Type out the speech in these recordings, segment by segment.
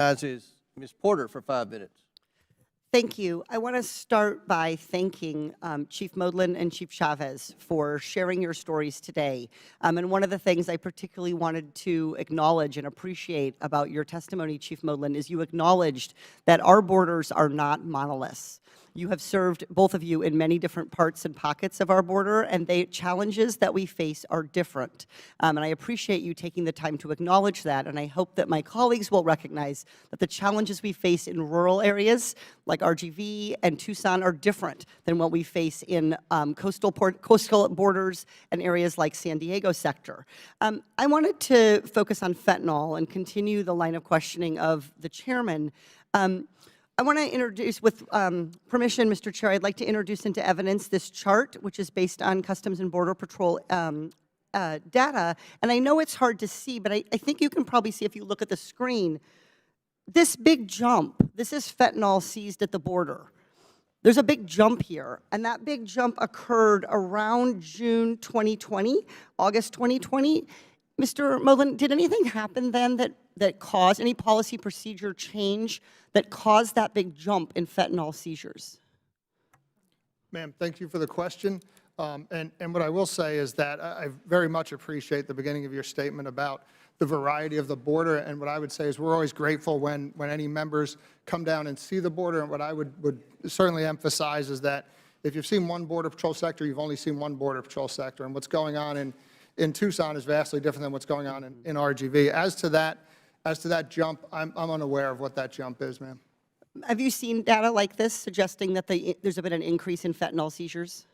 As is Ms. Porter for 5 minutes. Thank you. I want to start by thanking Chief Modlin and Chief Chavez for sharing your stories today. And one of the things I particularly wanted to acknowledge and appreciate about your testimony, Chief Modlin, is you acknowledged that our borders are not monoliths. You have served, both of you, in many different parts and pockets of our border, and the challenges that we face are different. And I appreciate you taking the time to acknowledge that, and I hope that my colleagues will recognize that the challenges we face in rural areas, like RGV and Tucson, are different than what we face in coastal borders and areas like San Diego sector. I wanted to focus on fentanyl and continue the line of questioning of the chairman. I want to introduce, with permission, Mr. Chair, I'd like to introduce into evidence this chart, which is based on Customs and Border Patrol data. And I know it's hard to see, but I think you can probably see if you look at the screen. This big jump, this is fentanyl seized at the border. There's a big jump here, and that big jump occurred around June 2020, August 2020. Mr. Modlin, did anything happen then that caused, any policy procedure change that caused that big jump in fentanyl seizures? Ma'am, thank you for the question. And what I will say is that I very much appreciate the beginning of your statement about the variety of the border. And what I would say is we're always grateful when any members come down and see the border. And what I would certainly emphasize is that if you've seen one Border Patrol sector, you've only seen one Border Patrol sector. And what's going on in Tucson is vastly different than what's going on in RGV. As to that jump, I'm unaware of what that jump is, ma'am. Have you seen data like this suggesting that there's been an increase in fentanyl seizures?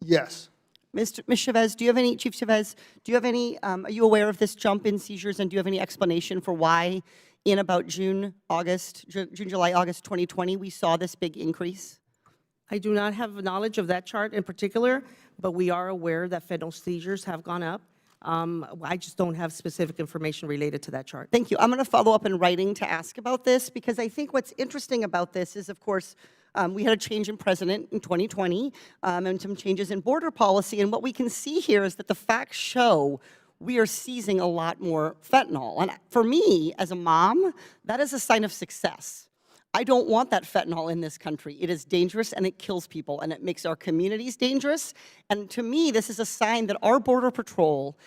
Yes. Ms. Chavez, do you have any, Chief Chavez, do you have any, are you aware of this jump in seizures, and do you have any explanation for why in about June, July, August 2020, we saw this big increase? I do not have knowledge of that chart in particular, but we are aware that fentanyl seizures have gone up. I just don't have specific information related to that chart. Thank you. I'm going to follow up in writing to ask about this, because I think what's interesting about this is, of course, we had a change in president in 2020 and some changes in border policy. And what we can see here is that the facts show we are seizing a lot more fentanyl. And for me, as a mom, that is a sign of success. I don't want that fentanyl in this country. It is dangerous, and it kills people, and it makes our communities dangerous. And to me, this is a sign that our Border Patrol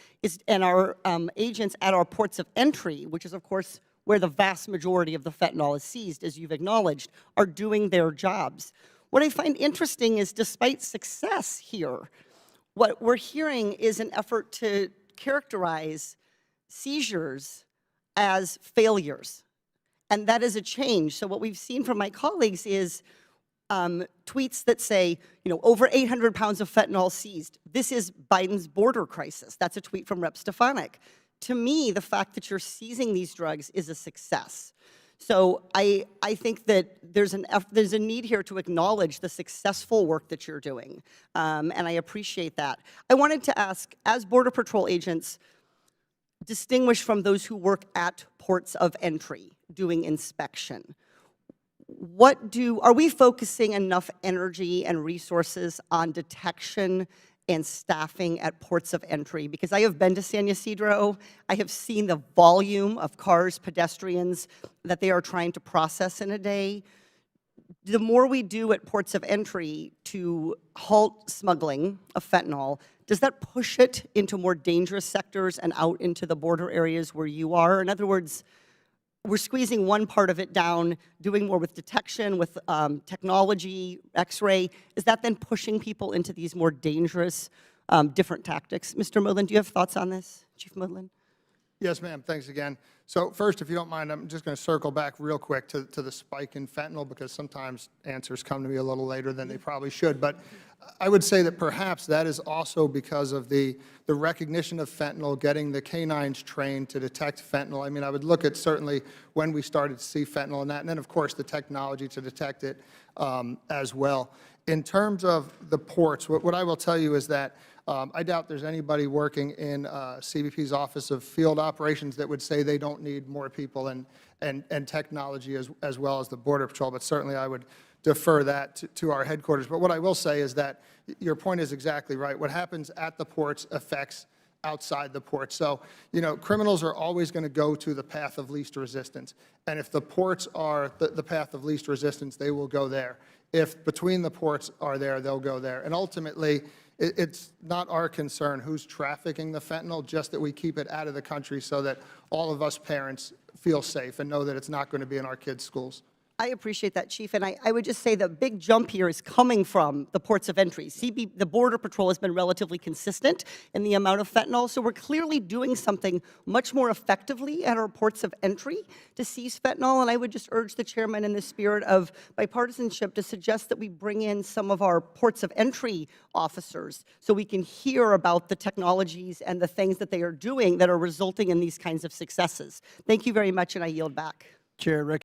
and our agents at our ports of entry, which is, of course, where the vast majority of the fentanyl is seized, as you've acknowledged, are doing their jobs. What I find interesting is, despite success here, what we're hearing is an effort to characterize seizures as failures. And that is a change. So what we've seen from my colleagues is tweets that say, you know, over 800 pounds of fentanyl seized. This is Biden's border crisis. That's a tweet from Rep. Stefanik. To me, the fact that you're seizing these drugs is a success. So I think that there's a need here to acknowledge the successful work that you're doing, and I appreciate that. I wanted to ask, as Border Patrol agents, distinguished from those who work at ports of entry doing inspection, are we focusing enough energy and resources on detection and staffing at ports of entry? Because I have been to San Ysidro, I have seen the volume of cars, pedestrians that they are trying to process in a day. The more we do at ports of entry to halt smuggling of fentanyl, does that push it into more dangerous sectors and out into the border areas where you are? In other words, we're squeezing one part of it down, doing more with detection, with technology, X-ray. Is that then pushing people into these more dangerous, different tactics? Mr. Modlin, do you have thoughts on this, Chief Modlin? Yes, ma'am. Thanks again. So first, if you don't mind, I'm just going to circle back real quick to the spike in fentanyl, because sometimes answers come to me a little later than they probably should. But I would say that perhaps that is also because of the recognition of fentanyl, getting the canines trained to detect fentanyl. I mean, I would look at certainly when we started to see fentanyl and that, and then, of course, the technology to detect it as well. In terms of the ports, what I will tell you is that I doubt there's anybody working in CBP's Office of Field Operations that would say they don't need more people and technology as well as the Border Patrol, but certainly I would defer that to our headquarters. But what I will say is that your point is exactly right. What happens at the ports affects outside the port. So, criminals are always going to go to the path of least resistance. And if the ports are the path of least resistance, they will go there. If between the ports are there, they'll go there. And ultimately, it's not our concern who's trafficking the fentanyl, just that we keep it out of the country so that all of us parents feel safe and know that it's not going to be in our kids' schools. I appreciate that, Chief, and I would just say the big jump here is coming from the ports of entry. The Border Patrol has been relatively consistent in the amount of fentanyl, so we're clearly doing something much more effectively at our ports of entry to seize fentanyl, and I would just urge the chairman in the spirit of bipartisanship to suggest that we bring in some of our ports of entry officers so we can hear about the technologies and the things that they are doing that are resulting in these kinds of successes. Thank you very much, and I yield back. Chair